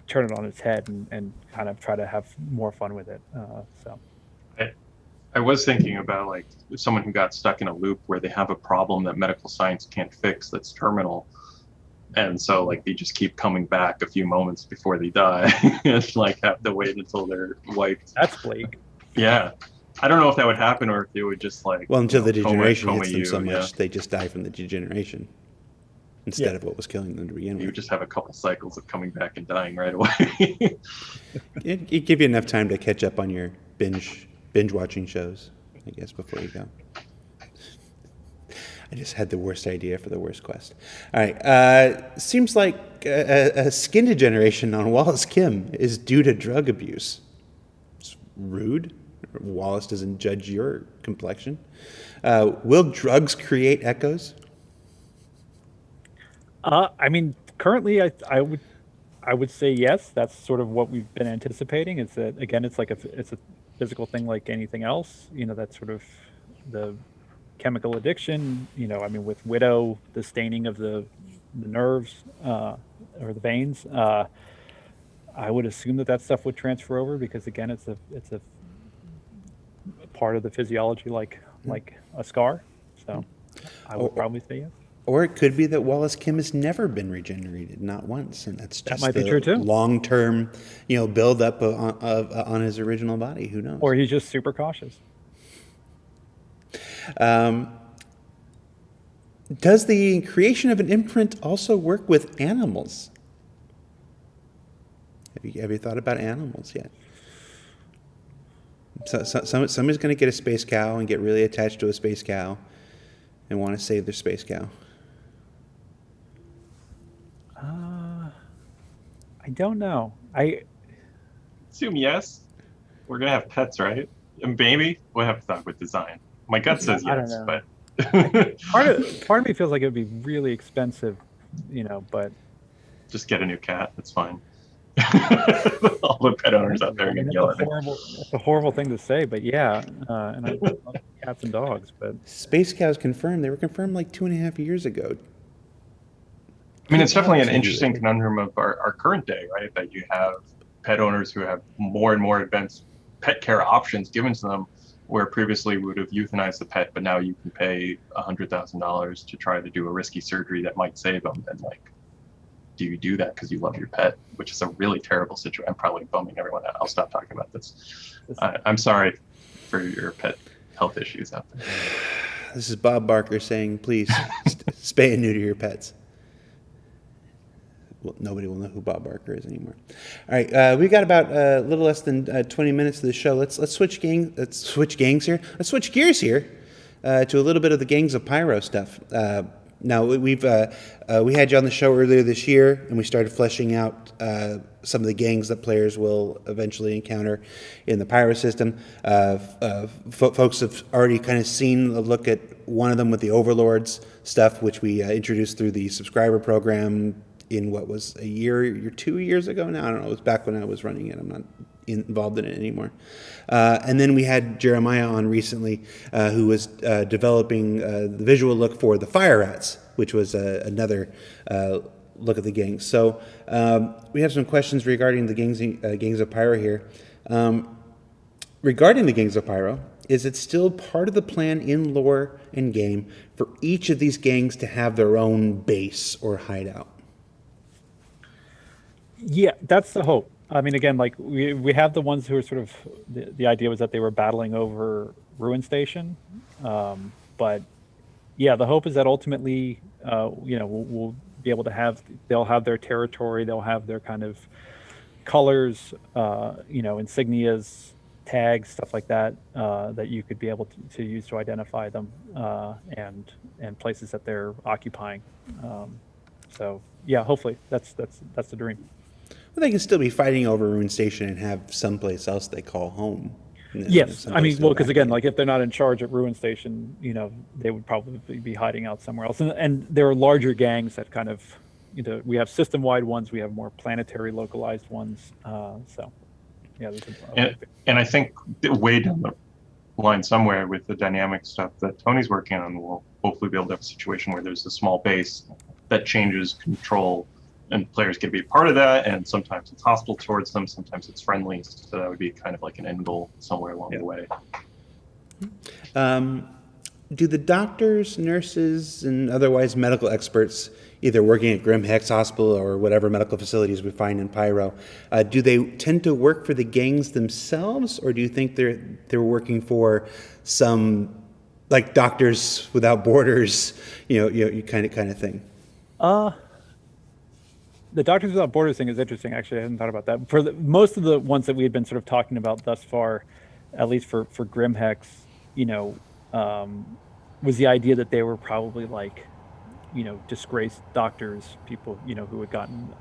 turn it on its head and kind of try to have more fun with it. I was thinking about, like, someone who got stuck in a loop where they have a problem that medical science can't fix that's terminal, and so like they just keep coming back a few moments before they die and like have to wait until they're wiped. That's bleak. Yeah, I don't know if that would happen or if they would just like, well, until the degeneration coma hits them you, so much they just die from the degeneration instead of what was killing them to begin with. You would just have a couple cycles of coming back and dying right away. It'd give you enough time to catch up on your binge watching shows, I guess, before you go. I just had the worst idea for the worst quest. All right. Seems like a skin degeneration on Wallace Kim is due to drug abuse. It's rude. Wallace doesn't judge your complexion. Will drugs create echoes? I mean, currently, I would say yes. That's sort of what we've been anticipating. Is that, again, it's a physical thing like anything else. That's sort of the chemical addiction. I mean, with Widow, the staining of the nerves or the veins. I would assume that stuff would transfer over because, again, it's a part of the physiology, like a scar. So I would probably say yes. Or it could be that Wallace Kim has never been regenerated, not once, and that's just that might be true too. Long-term, build up on his original body. Who knows? Or he's just super cautious. Does the creation of an imprint also work with animals? Have you thought about animals yet? So somebody's going to get a space cow and get really attached to a space cow and want to save their space cow. I don't know. I assume yes. We're gonna have pets, right? And maybe we'll have to talk with design. My gut says yes, but part of me feels like it would be really expensive, but just get a new cat. That's fine. All the pet owners out there are gonna yell at me. It's a horrible thing to say, but yeah. And I love cats and dogs, but space cows confirmed. They were confirmed like 2.5 years ago. I mean, it's definitely an interesting conundrum of our current day, right? That you have pet owners who have more and more advanced pet care options given to them, where previously we would have euthanized the pet, but now you can pay $100,000 to try to do a risky surgery that might save them. And like, do you do that because you love your pet? Which is a really terrible situation. I'm probably bumming everyone out. I'll stop talking about this. I'm sorry for your pet health issues out there. This is Bob Barker saying, please spay and neuter your pets. Well, nobody will know who Bob Barker is anymore. All right, we got about a little less than 20 minutes of the show. Let's switch gangs here. Let's switch gears here to a little bit of the Gangs of Pyro stuff. Now we had you on the show earlier this year, and we started fleshing out some of the gangs that players will eventually encounter in the Pyro system. Folks have already kind of seen a look at one of them with the Overlords stuff, which we introduced through the subscriber program in what was a year or 2 years ago now. I don't know. It was back when I was running it. I'm not involved in it anymore. And then we had Jeremiah on recently, who was developing the visual look for the Fire Rats, which was another look at the gangs. So we have some questions regarding the Gangs of Pyro here. Regarding the Gangs of Pyro, is it still part of the plan in lore and game for each of these gangs to have their own base or hideout? Yeah, that's the hope. I mean, again, like we have the ones who are sort of the idea was that they were battling over Ruin Station, but yeah, the hope is that ultimately, we'll be able to they'll have their territory, they'll have their kind of colors, insignias, tags, stuff like that, that you could be able to use to identify them, and places that they're occupying. So yeah, hopefully that's the dream. Well, they can still be fighting over Ruin Station and have someplace else they call home. Yes, I mean, well, because again, like if they're not in charge at Ruin Station, they would probably be hiding out somewhere else. And there are larger gangs that kind of, we have system-wide ones, we have more planetary localized ones. So, yeah. And I think way down the line somewhere with the dynamic stuff that Tony's working on, we'll hopefully be able to have a situation where there's a small base that changes control. And players get to be a part of that, and sometimes it's hostile towards them, sometimes it's friendly. So that would be kind of like an end goal somewhere along the way. Do the doctors, nurses, and otherwise medical experts, either working at Grim Hex Hospital or whatever medical facilities we find in Pyro, do they tend to work for the gangs themselves, or do you think they're working for some, like Doctors Without Borders, kind of thing? The Doctors Without Borders thing is interesting. Actually, I hadn't thought about that. For most of the ones that we had been sort of talking about thus far, at least for Grim Hex, was the idea that they were probably like, disgraced doctors, people, who had gotten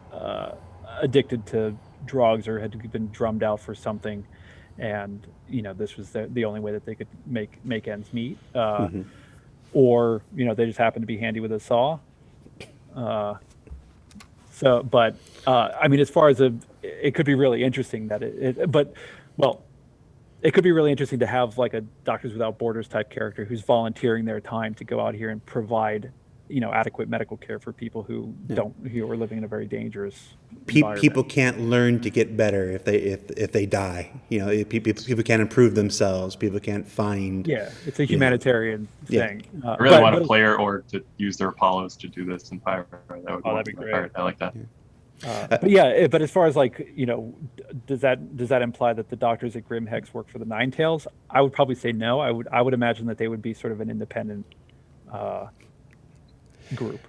addicted to drugs or had been drummed out for something, and this was the only way that they could make ends meet, or they just happened to be handy with a saw. So, but I mean, as far as it could be really interesting that it could be really interesting to have like a Doctors Without Borders type character who's volunteering their time to go out here and provide, adequate medical care for people who who are living in a very dangerous environment. People can't learn to get better if they die. People can't improve themselves. People can't find. Yeah, it's a humanitarian thing. I really want a player org to use their Apollos to do this in Pyro. That'd be great. I like that. But as far as like, does that imply that the doctors at Grim Hex work for the Nine Tails? I would probably say no. I would imagine that they would be sort of an independent group.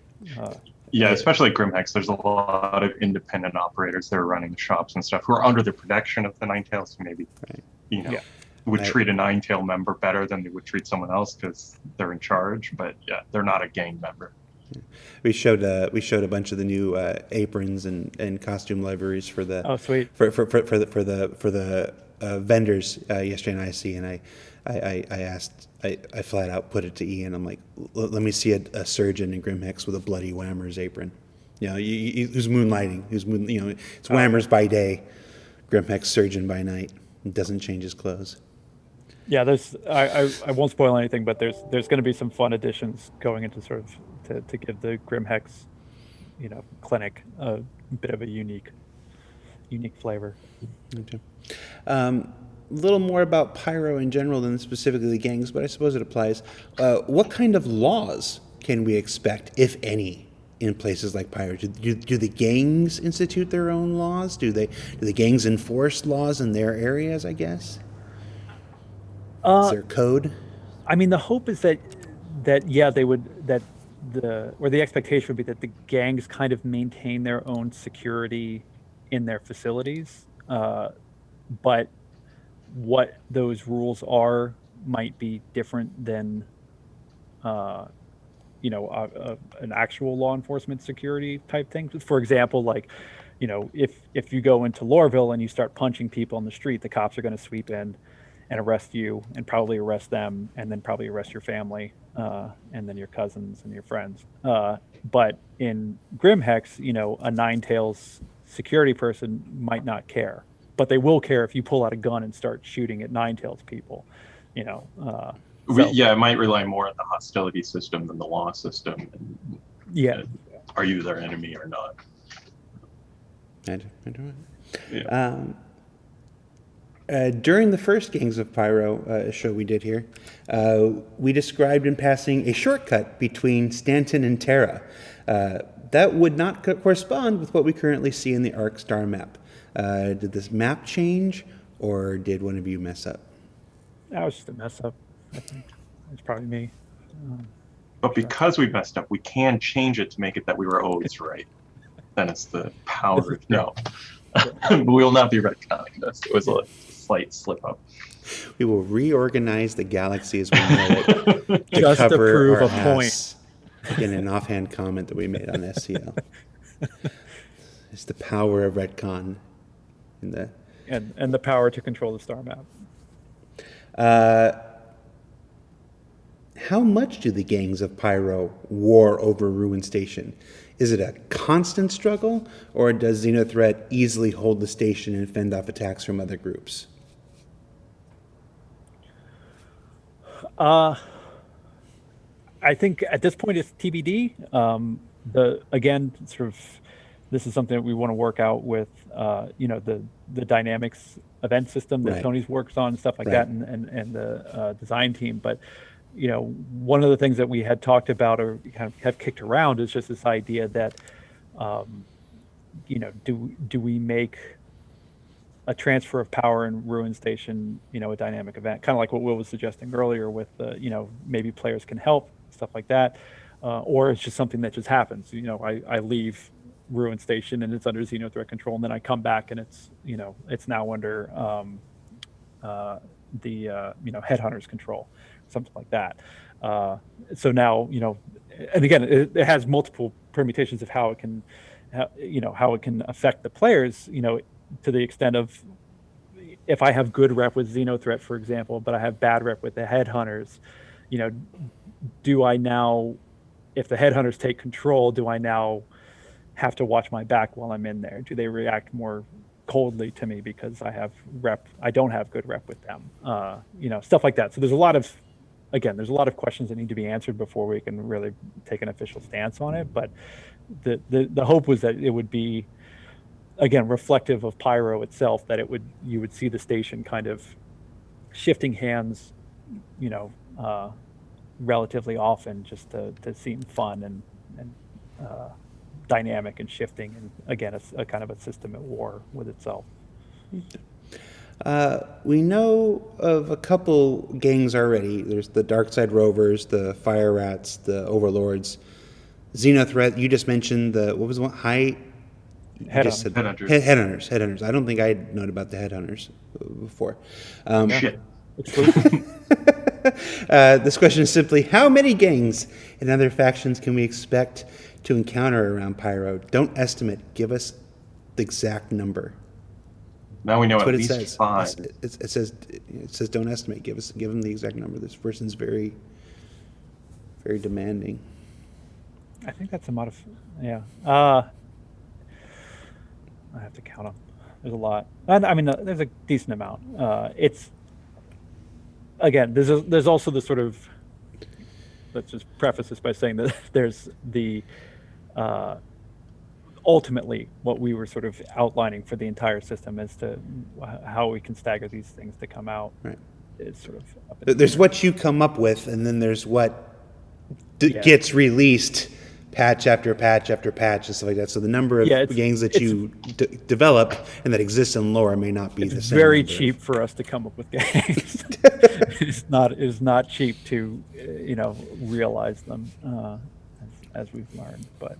Yeah, especially at Grim Hex, there's a lot of independent operators that are running the shops and stuff who are under the protection of the Nine Tails, who maybe, would treat a Nine Tail member better than they would treat someone else because they're in charge. But yeah, they're not a gang member. We showed a bunch of the new aprons and costume liveries for the for the vendors yesterday in IC, and I flat out put it to Ian. I'm like, let me see a surgeon in Grim Hex with a bloody Whammers apron. Who's moonlighting? It's Whammers by day, Grim Hex surgeon by night. He doesn't change his clothes. Yeah, I won't spoil anything, but there's going to be some fun additions going into sort of to give the Grim Hex, clinic a bit of a unique flavor. Okay. A little more about Pyro in general than specifically the gangs, but I suppose it applies. What kind of laws can we expect, if any, in places like Pyro? Do the gangs institute their own laws? Do the gangs enforce laws in their areas, I guess? Is there code? I mean, the hope is that they would, the expectation would be that the gangs kind of maintain their own security in their facilities, but what those rules are might be different than an actual law enforcement security type thing. For example, like, if you go into Lorville and you start punching people on the street, the cops are going to sweep in and arrest you, and probably arrest them, and then probably arrest your family, and then your cousins and your friends. But in Grimhex, a Nine Tails security person might not care, but they will care if you pull out a gun and start shooting at Nine Tails people. It might rely more on the hostility system than the law system. And, are you their enemy or not? During the first Gangs of Pyro show we did here, we described in passing a shortcut between Stanton and Terra. That would not correspond with what we currently see in the ARC star map. Did this map change, or did one of you mess up? That was just a mess up, I think. It's probably me. But because we messed up, we can change it to make it that we were always right. Then it's the power of no. We will not be retconning this. It was a slight slip up. We will reorganize the galaxy as we know it to just cover to prove our a point. ass. Again, an offhand comment that we made on SCL. It's the power of retcon. And the power to control the star map. How much do the Gangs of Pyro war over Ruin Station? Is it a constant struggle, or does Xenothreat easily hold the station and fend off attacks from other groups? I think at this point it's TBD. This is something that we want to work out with, the dynamics event system that Tony's works on, stuff like that, and the design team. But one of the things that we had talked about or kind of have kicked around is just this idea that, do we make a transfer of power in Ruin Station, a dynamic event, kind of like what Will was suggesting earlier with, maybe players can help, stuff like that, or it's just something that just happens. I leave Ruin Station and it's under Xenothreat control, and then I come back and it's now under the Headhunters control, something like that. So now, and again, it has multiple permutations of how it can affect the players, to the extent of, if I have good rep with Xenothreat, for example, but I have bad rep with the Headhunters, do I now, if the Headhunters take control, do I now have to watch my back while I'm in there? Do they react more coldly to me because I don't have good rep with them? Stuff like that. So there's a lot of questions that need to be answered before we can really take an official stance on it. But the hope was that it would be, again, reflective of Pyro itself, that you would see the station kind of shifting hands, relatively often, just to seem fun and dynamic and shifting, and again, a kind of a system at war with itself. We know of a couple gangs already. There's the Darkside Rovers, the Fire Rats, the Overlords, Xenothreat. You just mentioned what was the one? Headhunters. Headhunters. I don't think I had known about the Headhunters before. Shit. This question is simply, how many gangs and other factions can we expect to encounter around Pyro? Don't estimate. Give us the exact number. Now we know That's at what least it says. 5. It says don't estimate. Give them the exact number. This person's very, very demanding. I think that's a yeah. I have to count them. There's a lot. I mean, there's a decent amount. It's, again, there's also the sort of, let's just preface this by saying that there's the ultimately what we were sort of outlining for the entire system as to how we can stagger these things to come out. Right. Is sort of there's what you come up with, and then there's what gets released patch after patch after patch and stuff like that. So the number of Yeah, gangs that you develop and that exist in lore may not be the it's same. very number. cheap for us to come up with games. It's not cheap to realize them, as we've learned. But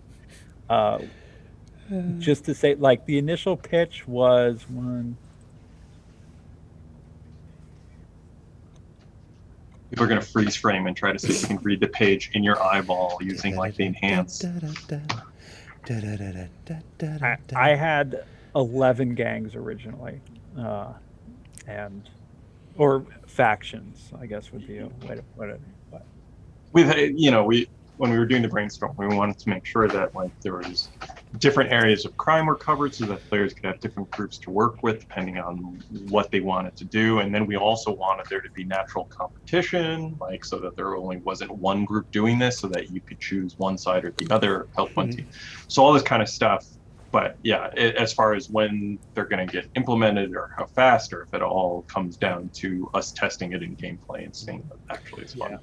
just to say, like, the initial pitch was one. We're going to freeze frame and try to see if you can read the page in your eyeball using like the enhance. I had 11 gangs originally, or factions, I guess would be a way to put it. But When we were doing the brainstorm, we wanted to make sure that like there was different areas of crime were covered so that players could have different groups to work with depending on what they wanted to do. And then we also wanted there to be natural competition, like so that there only wasn't one group doing this, so that you could choose one side or the other, help one team. So all this kind of stuff. But yeah, as far as when they're going to get implemented or how fast, or if it all comes down to us testing it in gameplay and seeing what actually is fun. Yeah.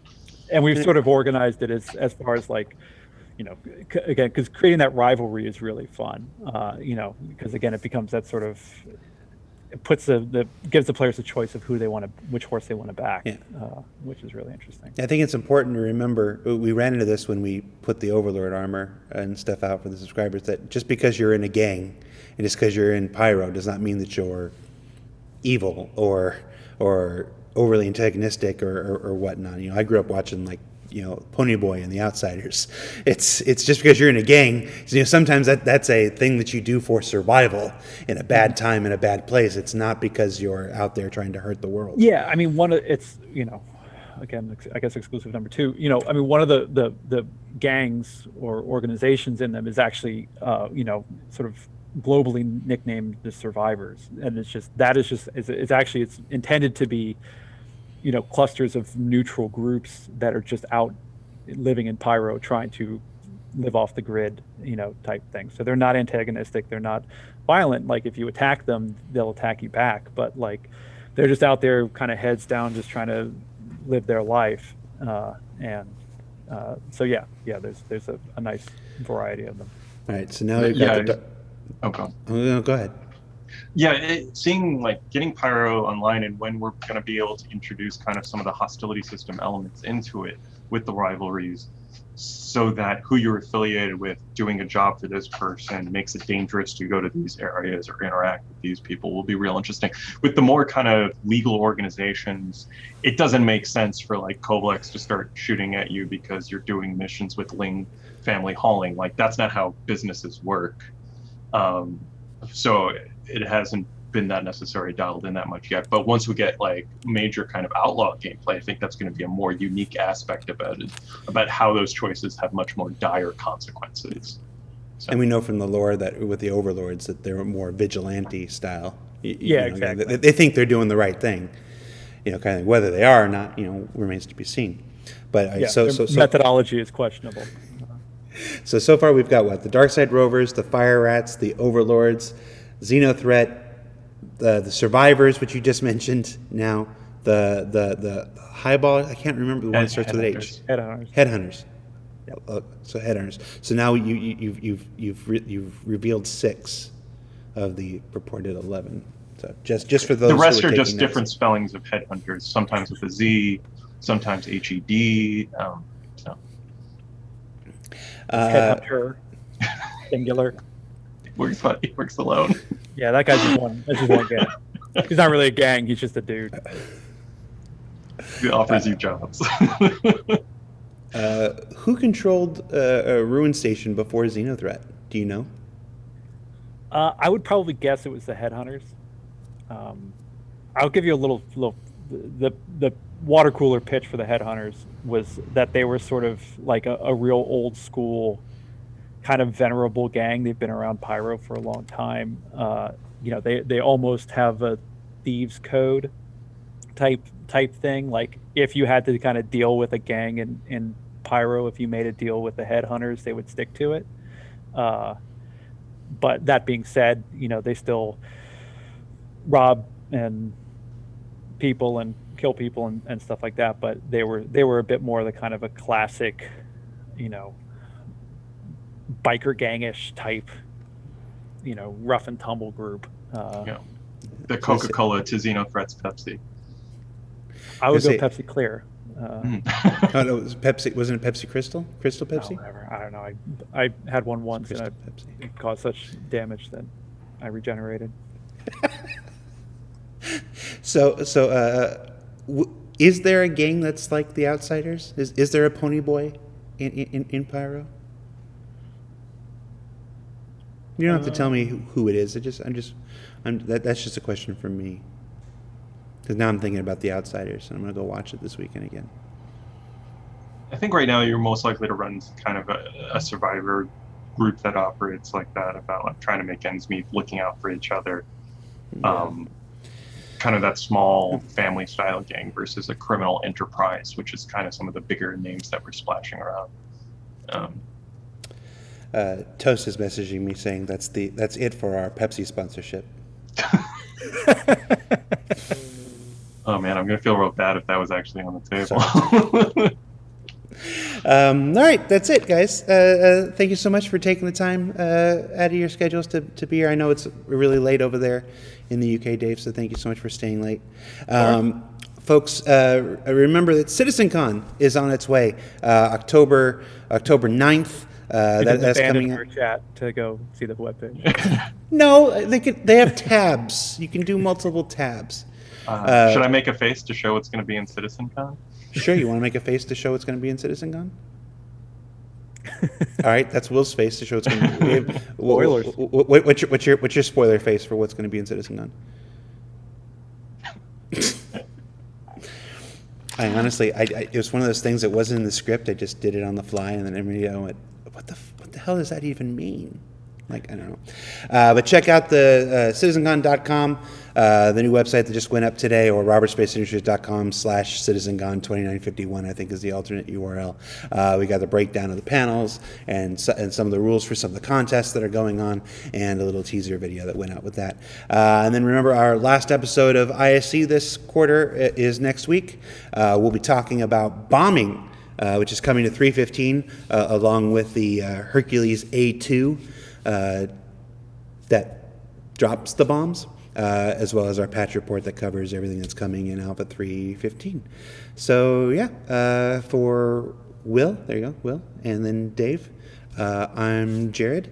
And we've sort of organized it as far as like, again, because creating that rivalry is really fun, because again, it becomes that sort of, it puts gives the players a choice of which horse they want to back, which is really interesting. I think it's important to remember, we ran into this when we put the Overlord armor and stuff out for the subscribers, that just because you're in a gang and just because you're in Pyro does not mean that you're evil or overly antagonistic or whatnot. I grew up watching Pony Boy and The Outsiders. It's just because you're in a gang. Sometimes that's a thing that you do for survival in a bad time in a bad place. It's not because you're out there trying to hurt the world. Yeah, I mean, again, I guess exclusive number 2. One of the gangs or organizations in them is actually sort of globally nicknamed the Survivors, and it's intended to be clusters of neutral groups that are just out living in Pyro trying to live off the grid type thing. So they're not antagonistic, they're not violent. Like if you attack them, they'll attack you back, but like they're just out there kind of heads down just trying to live their life. So there's a nice variety of them. All right, so now we've got go ahead. Yeah, seeing getting Pyro online and when we're going to be able to introduce kind of some of the hostility system elements into it with the rivalries, so that who you're affiliated with doing a job for this person makes it dangerous to go to these areas or interact with these people will be real interesting. With the more kind of legal organizations, it doesn't make sense for Koblex to start shooting at you because you're doing missions with Ling family hauling. That's not how businesses work. So it hasn't been that necessarily dialed in that much yet. But once we get major kind of outlaw gameplay, I think that's going to be a more unique aspect about it, about how those choices have much more dire consequences. So. And we know from the lore that with the Overlords that they're more vigilante style. Exactly. They think they're doing the right thing. Kind of whether they are or not, remains to be seen. But so methodology is questionable. So far we've got what? The Darkside Rovers, the Fire Rats, the Overlords, Xenothreat, the Survivors, which you just mentioned. Now the Highball. I can't remember the one that starts with H. Headhunters. Yep. So Headhunters. So now you've revealed 6 of the purported 11. So just for those. The rest who are just notes. Different spellings of Headhunters. Sometimes with a Z, sometimes HED. Headhunter, singular. He works alone. Yeah, that guy's just one gang. He's not really a gang, he's just a dude. He offers you jobs. Who controlled a Ruin Station before Xenothreat? Do you know? I would probably guess it was the Headhunters. I'll give you a little the water cooler pitch for the Headhunters was that they were sort of like a real old school kind of venerable gang. They've been around Pyro for a long time. They almost have a thieves code type thing. Like if you had to kind of deal with a gang in Pyro, if you made a deal with the Headhunters, they would stick to it. But that being said, they still rob and people and kill people and stuff like that. But they were a bit more the kind of a classic, biker gangish type, rough and tumble group. Yeah. The Coca-Cola to Xenothreats Pepsi. I would go say- Pepsi Clear. Oh no, it was Pepsi. Wasn't it Pepsi Crystal? Crystal Pepsi? Whatever. I don't know. I had one once, Crystal and Pepsi. it caused such damage that I regenerated. So, is there a gang that's like the Outsiders? Is there a pony boy in Pyro? You don't have to tell me who it is. That's just a question from me. Because now I'm thinking about the Outsiders, and I'm gonna go watch it this weekend again. I think right now you're most likely to run kind of a survivor group that operates like that, about like trying to make ends meet, looking out for each other. Kind of that small family style gang versus a criminal enterprise, which is kind of some of the bigger names that we're splashing around. Toast is messaging me saying that's it for our Pepsi sponsorship. Oh man, I'm gonna feel real bad if that was actually on the table. All right, that's it, guys. Thank you so much for taking the time out of your schedules to be here. I know it's really late over there in the UK, Dave, so thank you so much for staying late. Folks, remember that CitizenCon is on its way, October 9th. That's coming our out. chat to go see the webpage. No, they have tabs. You can do multiple tabs. Should I make a face to show what's going to be in CitizenCon? Sure, you want to make a face to show what's going to be in CitizenCon? All right, that's Will's face to show what's going to be. Spoilers. What's your spoiler face for what's going to be in CitizenCon? I honestly, it was one of those things that wasn't in the script. I just did it on the fly, and then everybody went, "What the hell does that even mean?" Like, I don't know. But check out the citizencon.com, the new website that just went up today, or robertspaceindustriescom/citizencon2951, I think is the alternate URL. We got the breakdown of the panels and some of the rules for some of the contests that are going on, and a little teaser video that went out with that. And then remember, our last episode of ISC this quarter is next week. We'll be talking about bombing, which is coming to 315, along with the Hercules A2. That drops the bombs, as well as our patch report that covers everything that's coming in Alpha 315. So yeah, for Will, there you go, Will, and then Dave, I'm Jared.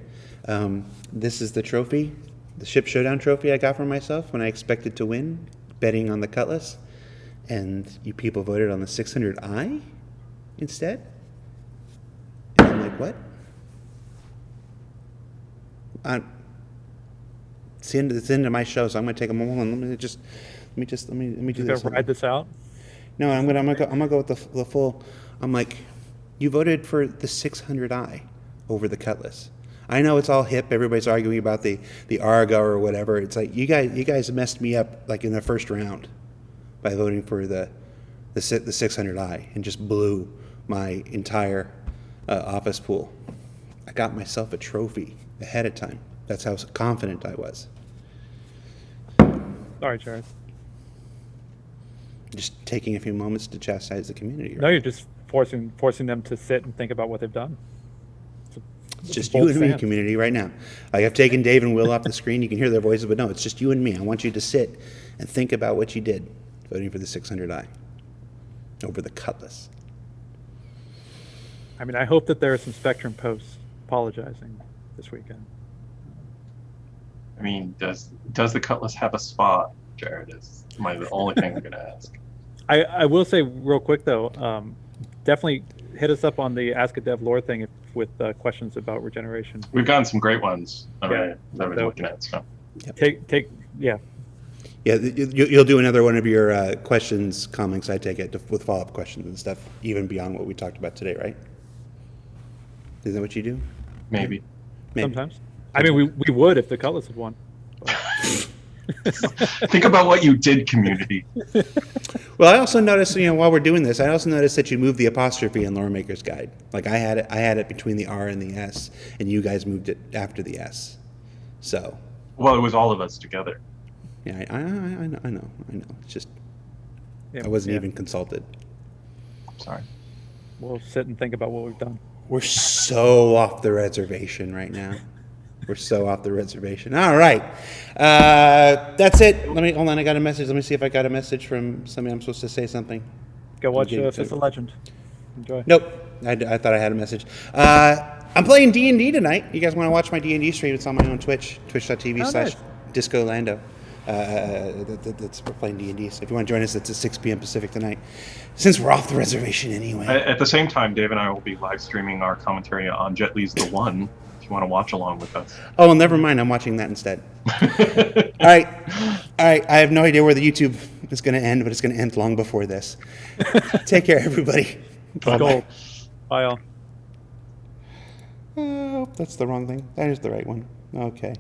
This is the trophy, the Ship Showdown trophy I got for myself when I expected to win, betting on the Cutlass, and you people voted on the 600i instead? And I'm like, what? It's the end of my show, so I'm gonna take a moment. Let me do this. Ride this out. No, I'm gonna go with the full. I'm like, you voted for the 600i over the Cutlass. I know it's all hip. Everybody's arguing about the Argo or whatever. It's like you guys messed me up like in the first round by voting for the 600i and just blew my entire office pool. I got myself a trophy ahead of time. That's how confident I was. Sorry, Jared. Just taking a few moments to chastise the community. Right? No, you're just forcing them to sit and think about what they've done. It's just you and me, community, right now. Like, I've taken Dave and Will off the screen. You can hear their voices, but no, it's just you and me. I want you to sit and think about what you did voting for the 600i over the Cutlass. I mean, I hope that there are some Spectrum posts apologizing this weekend. I mean, does the Cutlass have a spot, Jared? Is the only thing I'm going to ask. I will say real quick, though, definitely hit us up on the Ask a Dev Lore thing with questions about Regeneration. We've gotten some great ones that Yeah. I've been looking at. So. Yeah. Yeah, you'll do another one of your questions, comments, I take it, with follow-up questions and stuff, even beyond what we talked about today, right? Is that what you do? Maybe. Sometimes. I mean, we would if the Cutlass had won. Think about what you did, community. Well, I also noticed, while we're doing this, I also noticed that you moved the apostrophe in Lore Maker's Guide. Like I had it between the R and the S, and you guys moved it after the S. So. Well, it was all of us together. Yeah, I know. It's just I wasn't even consulted. Sorry. We'll sit and think about what we've done. We're so off the reservation right now. We're so off the reservation. All right. That's it. Let me hold on. I got a message. Let me see if I got a message from somebody. I'm supposed to say something. Go watch Fist of Legend. Enjoy. Nope. I thought I had a message. I'm playing D&D tonight. You guys want to watch my D&D stream? It's on my own Twitch, twitch.tv/DiscoLando. We're playing D&D. So if you want to join us, it's at 6 p.m. Pacific tonight. Since we're off the reservation anyway. At the same time, Dave and I will be live streaming our commentary on Jet Li's The One, if you want to watch along with us. Oh, well, never mind. I'm watching that instead. All right. I have no idea where the YouTube is going to end, but it's going to end long before this. Take care, everybody. Bye. Bye, all. Oh, that's the wrong thing. That is the right one. Okay.